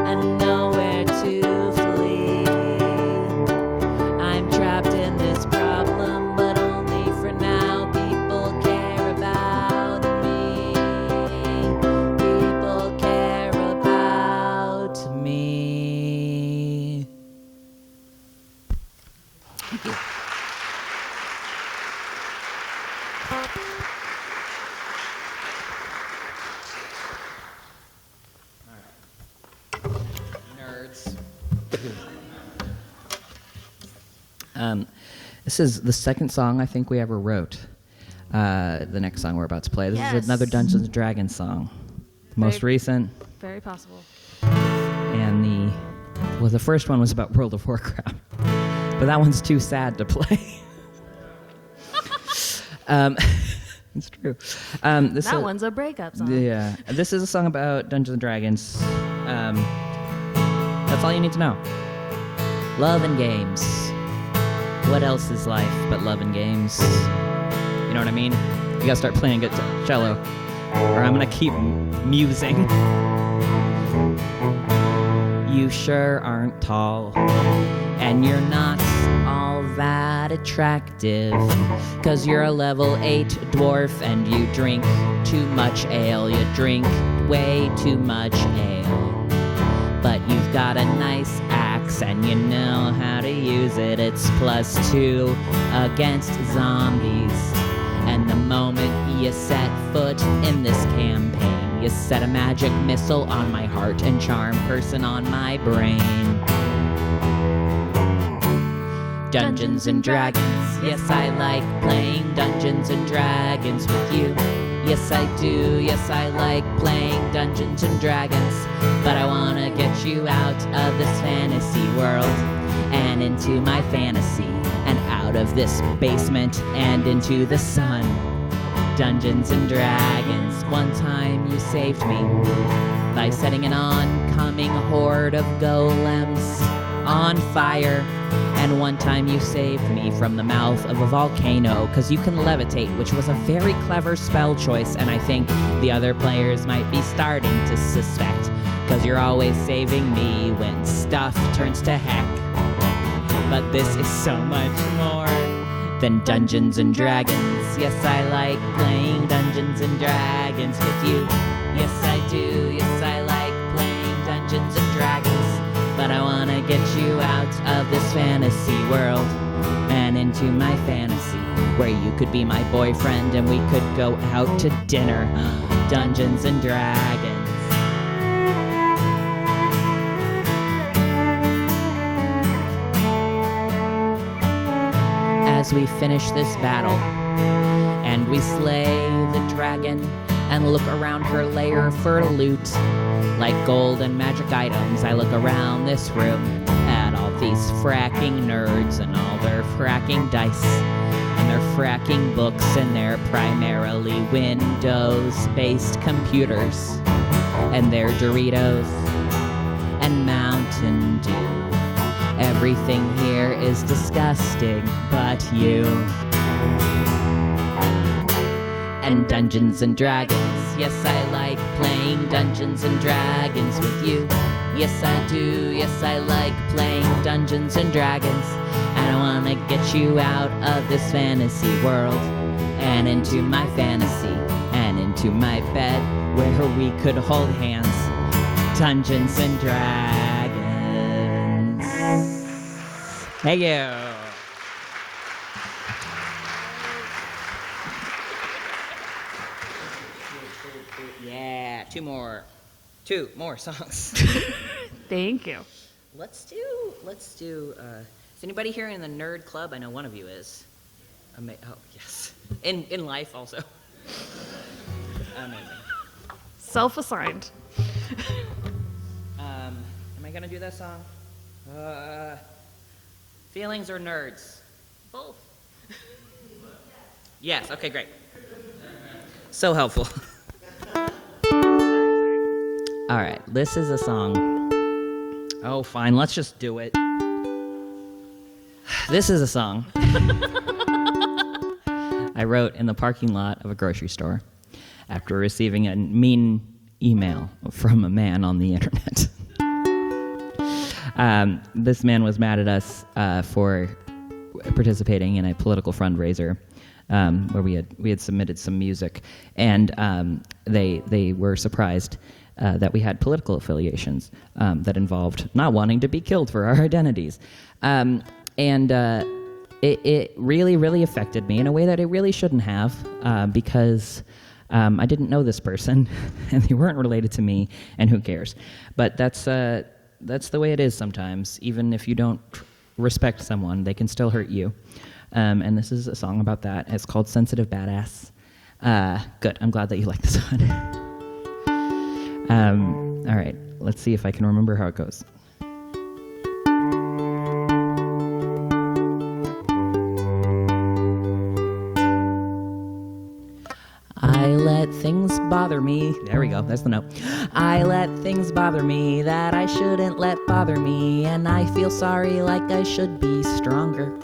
and nowhere to flee. I'm trapped in this problem, but only for now. People care about me. People care about me. Thank you. Nerds. This is the second song I think we ever wrote. The next song we're about to play. This is another Dungeons and Dragons song. Most recent. Very possible. And the first one was about World of Warcraft. But that one's too sad to play. It's true. That one's a breakup song. Yeah. This is a song about Dungeons and Dragons. That's all you need to know. Love and games. What else is life but love and games? You know what I mean? You gotta start playing cello, or I'm gonna keep musing. You sure aren't tall, and you're not all that attractive, 'cause you're a level 8 dwarf and you drink too much ale. You drink way too much ale. But you've got a nice axe and you know how to use it. It's +2 against zombies. And the moment you set foot in this campaign, you set a magic missile on my heart and charm person on my brain. Dungeons and Dragons, yes, I like playing Dungeons and Dragons with you. Yes, I do, yes, I like playing Dungeons and Dragons. But I wanna get you out of this fantasy world and into my fantasy, and out of this basement and into the sun. Dungeons and Dragons, one time you saved me by setting an oncoming horde of golems on fire, And one time you saved me from the mouth of a volcano, 'cause you can levitate, which was a very clever spell choice, and I think the other players might be starting to suspect, 'cause you're always saving me when stuff turns to heck. But this is so much more than Dungeons and Dragons. Yes, I like playing Dungeons and Dragons with you. Yes, I do. Yes, I like playing Dungeons and Dragons. But I want to get you out of this fantasy world and into my fantasy, where you could be my boyfriend and we could go out to dinner. Dungeons and Dragons. As we finish this battle and we slay the dragon and look around her lair for loot, like gold and magic items, I look around this room at all these fracking nerds and all their fracking dice and their fracking books and their primarily Windows-based computers and their Doritos and Mountain Dew. Everything here is disgusting but you. And Dungeons and Dragons. Yes, I like playing Dungeons and Dragons with you. Yes, I do. Yes, I like playing Dungeons and Dragons. And I want to get you out of this fantasy world and into my fantasy and into my bed where we could hold hands. Dungeons and Dragons. Thank you. Yeah, two more songs. Thank you. Let's do, is anybody here in the nerd club? I know one of you is. Oh, yes. In life also. Amazing. Self-assigned. Am I gonna do that song? Feelings or nerds? Both. Yes, okay, great. So helpful. All right, this is a song. Oh, fine, let's just do it. This is a song I wrote in the parking lot of a grocery store after receiving a mean email from a man on the internet. This man was mad at us for participating in a political fundraiser where we had submitted some music, and they were surprised that we had political affiliations that involved not wanting to be killed for our identities. It really, really affected me in a way that it really shouldn't have, because I didn't know this person, and they weren't related to me, and who cares? But that's the way it is sometimes. Even if you don't respect someone, they can still hurt you. And this is a song about that. It's called Sensitive Badass. Good. I'm glad that you like this one. All right. Let's see if I can remember how it goes. I let things bother me. There we go. That's the note. I let things bother me that I shouldn't let bother me, and I feel sorry like I should be stronger.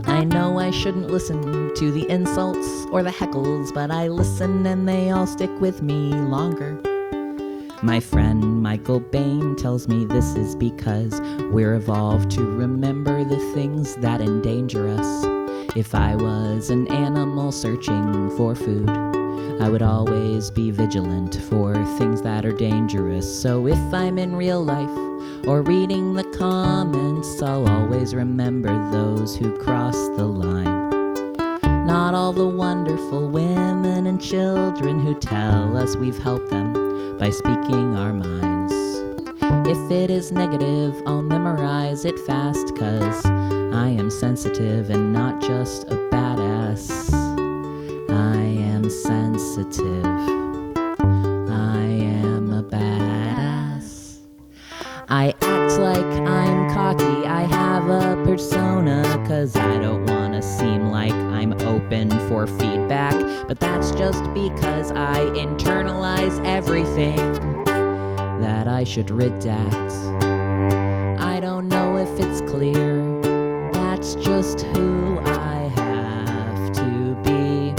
I know I shouldn't listen to the insults or the heckles, but I listen and they all stick with me longer. My friend Michael Bain tells me this is because we're evolved to remember the things that endanger us. If I was an animal searching for food, I would always be vigilant for things that are dangerous. So if I'm in real life or reading the comments, I'll always remember those who cross the line. Not all the wonderful women and children who tell us we've helped them by speaking our minds. If it is negative, I'll memorize it fast, 'cause I am sensitive and not just a badass. I am sensitive. I am a badass. I act like I'm cocky. I have a persona, 'cause I don't want to seem like I'm open for feedback. But that's just because I internalize everything that I should redact. I don't know if it's clear, just who I have to be.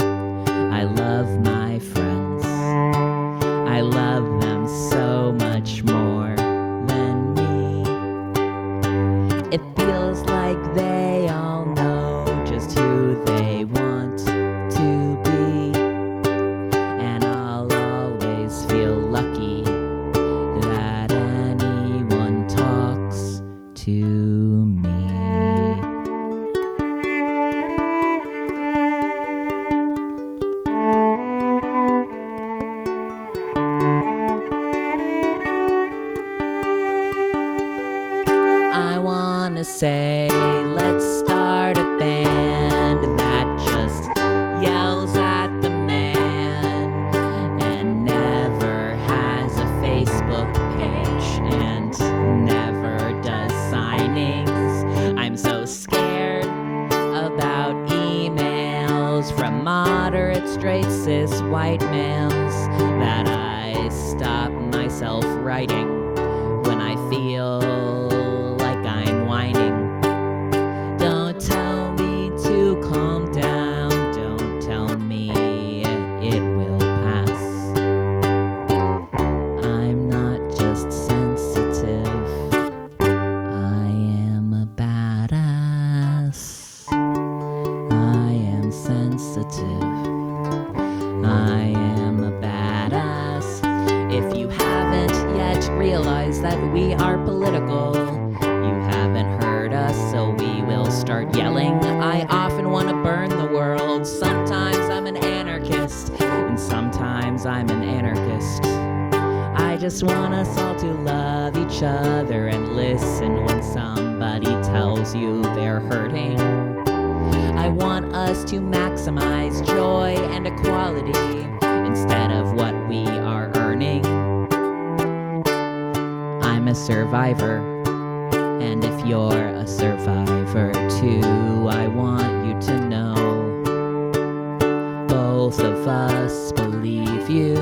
I love my friends. I love them so much more than me. It feels like they all know just who they want to be. And I'll always feel lucky that anyone talks to me. I wanna say, let's start a band that just yells at the man and never has a Facebook page and never does signings. I'm so scared about emails from moderate, straight, cis, white males that I stop myself writing when I feel like I'm whining. Don't tell me to calm down. Don't tell me it will pass. I'm not just sensitive. I am a badass. I am sensitive. I am a badass. If you haven't yet realized that we are political, you haven't heard us, so we will start yelling. I often want to burn the world. Sometimes I'm an anarchist, and sometimes I'm an anarchist. I just want us all to love each other and listen when somebody tells you they're hurting. I want us to maximize joy and equality instead of what we are earning. I'm a survivor, and if you're a survivor too, I want you to know both of us believe you.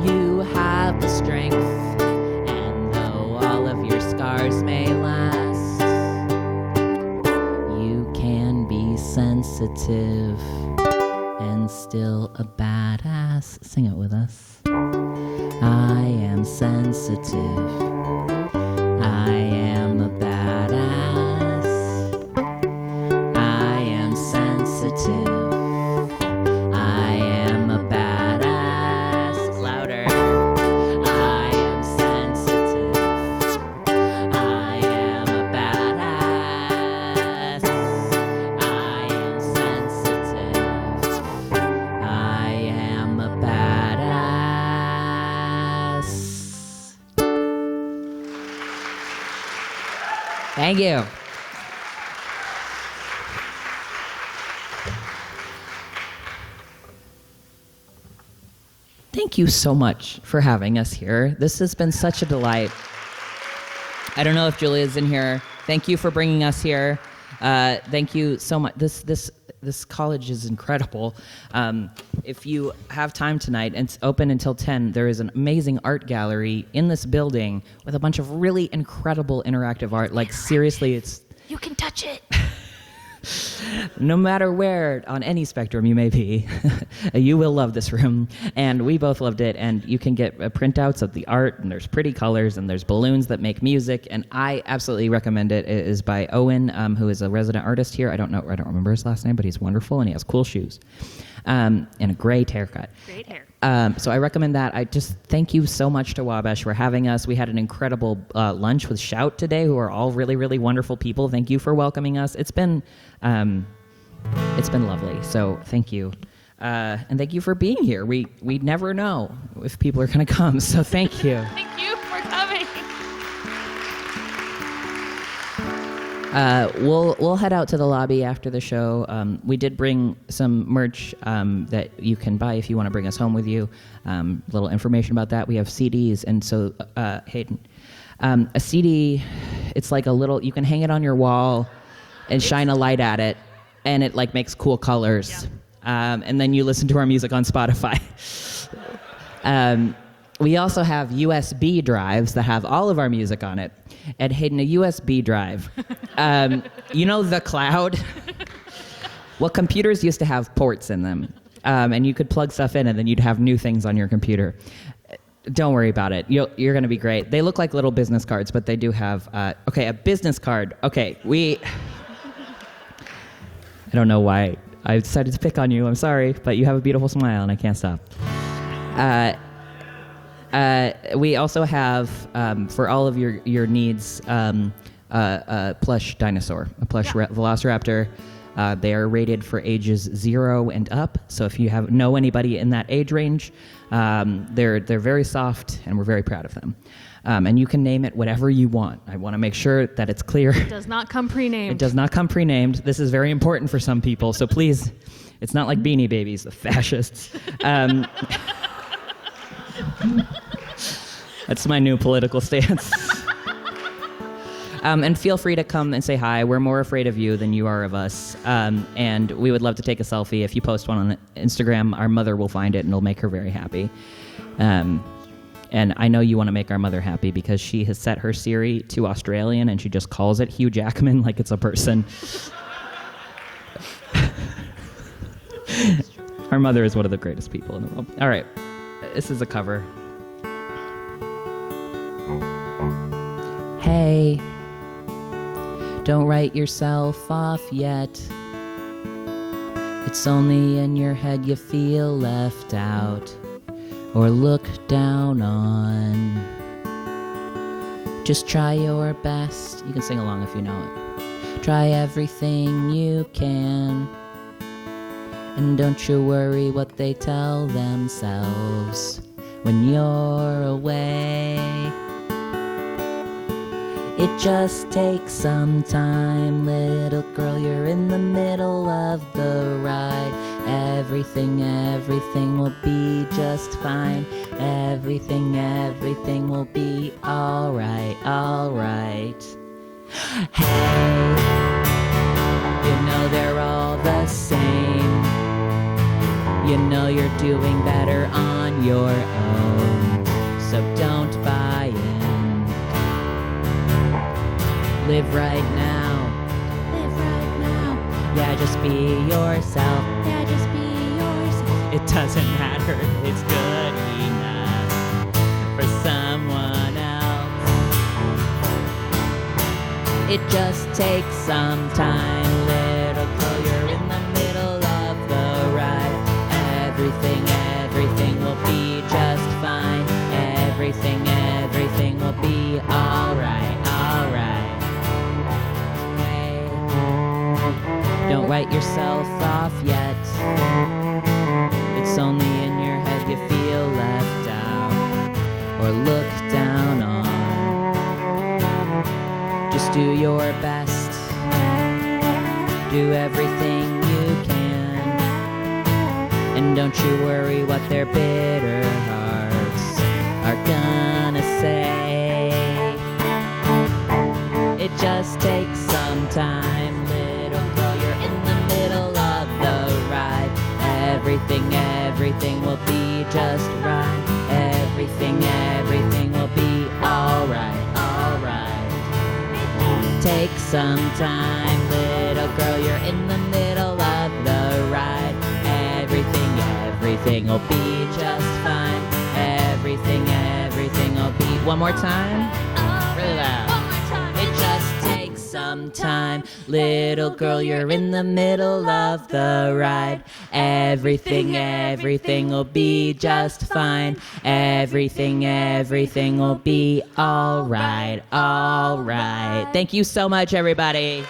You have the strength, and though all of your scars may last, you can be sensitive and still a badass. Sing it with us. I am sensitive. I am a badass. I am sensitive. I am a badass. Louder. I am sensitive. I am a badass. I am sensitive. I am a badass. Thank you. Thank you so much for having us here. This has been such a delight. I don't know if Julia's in here. Thank you for bringing us here. Thank you so much. This college is incredible. If you have time tonight, and it's open until 10, there is an amazing art gallery in this building with a bunch of really incredible interactive art. Like, seriously, it's... You can touch it. No matter where on any spectrum you may be, you will love this room. And we both loved it. And you can get printouts of the art, and there's pretty colors, and there's balloons that make music. And I absolutely recommend it. It is by Owen, who is a resident artist here. I don't remember his last name, but he's wonderful, and he has cool shoes. And a great haircut. Great hair. So I recommend that. I just thank you so much to Wabash for having us. We had an incredible lunch with Shout today, who are all really, really wonderful people. Thank you for welcoming us. It's been lovely. So thank you. And thank you for being here. We never know if people are going to come. So thank you. Thank you for coming. We'll head out to the lobby after the show. We did bring some merch that you can buy if you want to bring us home with you. Little information about that. We have CDs, and so Hayden, a CD, it's like a little. You can hang it on your wall and shine a light at it, and it like makes cool colors. Yeah. And then you listen to our music on Spotify. We also have USB drives that have all of our music on it. Ed Hayden, a USB drive. You know the cloud? Well, computers used to have ports in them, and you could plug stuff in, and then you'd have new things on your computer. Don't worry about it. You're going to be great. They look like little business cards, but they do have... okay, a business card. Okay, I don't know why I decided to pick on you. I'm sorry, but you have a beautiful smile, and I can't stop. We also have, for all of your needs, a plush dinosaur, a plush Velociraptor. They are rated for ages 0 and up. So if you know anybody in that age range, they're very soft, and we're very proud of them. And you can name it whatever you want. I want to make sure that it's clear. It does not come pre-named. It does not come pre-named. This is very important for some people. So please, it's not like Beanie Babies, the fascists. That's my new political stance. And feel free to come and say hi. We're more afraid of you than you are of us. And we would love to take a selfie. If you post one on Instagram, our mother will find it, and it'll make her very happy. And I know you want to make our mother happy because she has set her Siri to Australian, and she just calls it Hugh Jackman like it's a person. Our mother is one of the greatest people in the world. All right. This is a cover. Hey, don't write yourself off yet. It's only in your head you feel left out or looked down on. Just try your best. You can sing along if you know it. Try everything you can. And don't you worry what they tell themselves when you're away. It just takes some time, little girl, you're in the middle of the ride. Everything will be just fine. Everything will be alright. Hey, you know they're all the same. You know you're doing better on your own, so don't buy in. Live right now. Yeah, just be yourself. It doesn't matter, it's good enough for someone else. It just takes some time, little girl, you're in the middle of the ride. Everything will be just fine. Everything will be alright. Hey, don't write yourself off yet. It's only in your head you feel left out or looked down on. Just do your best. Do everything you can. And don't you worry what their bitter hearts are gonna say. It just takes some time, little girl, you're in the middle of the ride. Everything will be just right. Everything will be alright. Take some time, little girl, you're in the middle of the ride. Everything will be just fine. Everything will be... One more time? Really loud. It just takes some time. Little girl, you're in the middle of the ride. Everything will be just fine. Everything will be alright. Thank you so much, everybody.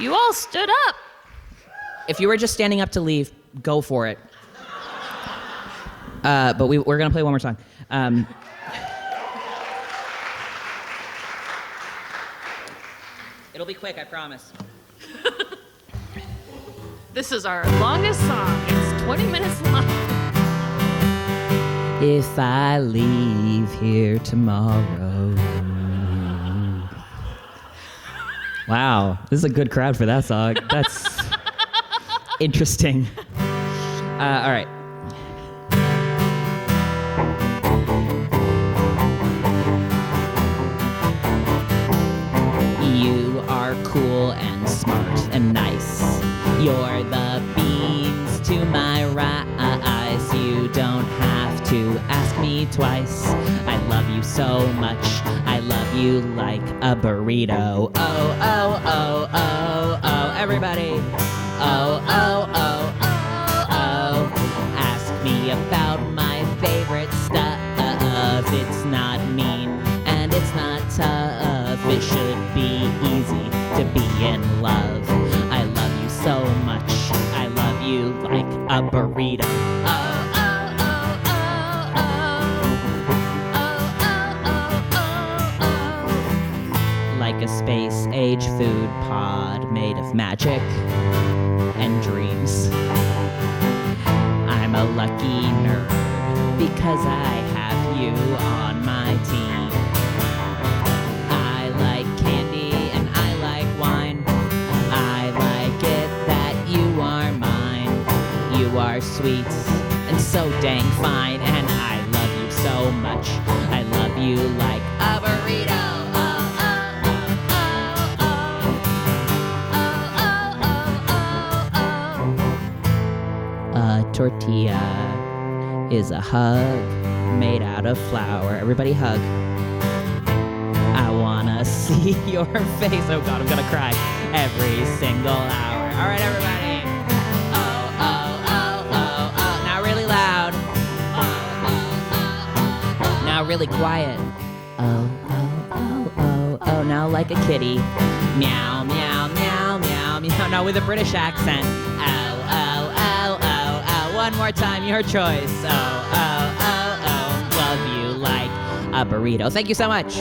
You all stood up. If you were just standing up to leave, go for it. But we're going to play one more song. It'll be quick, I promise. This is our longest song. It's 20 minutes long. If I leave here tomorrow. Wow, this is a good crowd for that song. That's interesting. All right. You are cool and smart and nice. You're the beans to my rice. You don't have to ask me twice. I love you so much. I love you like a burrito. Oh, oh, oh, oh, oh. Everybody. Oh, oh, oh, oh, oh. Ask me about my favorite stuff. It's not mean and it's not tough. It should be easy to be in love. I love you so much. I love you like a burrito. Oh, oh, oh, oh, oh. Oh, oh, oh, oh, oh. Like a space-age food pod made of magic and dreams. I'm a lucky nerd because I have you on my team. I like candy and I like wine. I like it that you are mine. You are sweet and so dang fine, and I love you so much. I love you like a burrito. A tortilla is a hug made out of flour. Everybody hug. I wanna see your face. Oh God, I'm gonna cry every single hour. All right, everybody. Oh, oh, oh, oh, oh. Now really loud. Now really quiet. Oh, oh, oh, oh, oh. Now like a kitty. Meow, meow, meow, meow, meow. Now with a British accent. Oh, oh, oh, oh, oh. One more time, your choice. Oh, oh, oh, oh. Love you like a burrito. Thank you so much.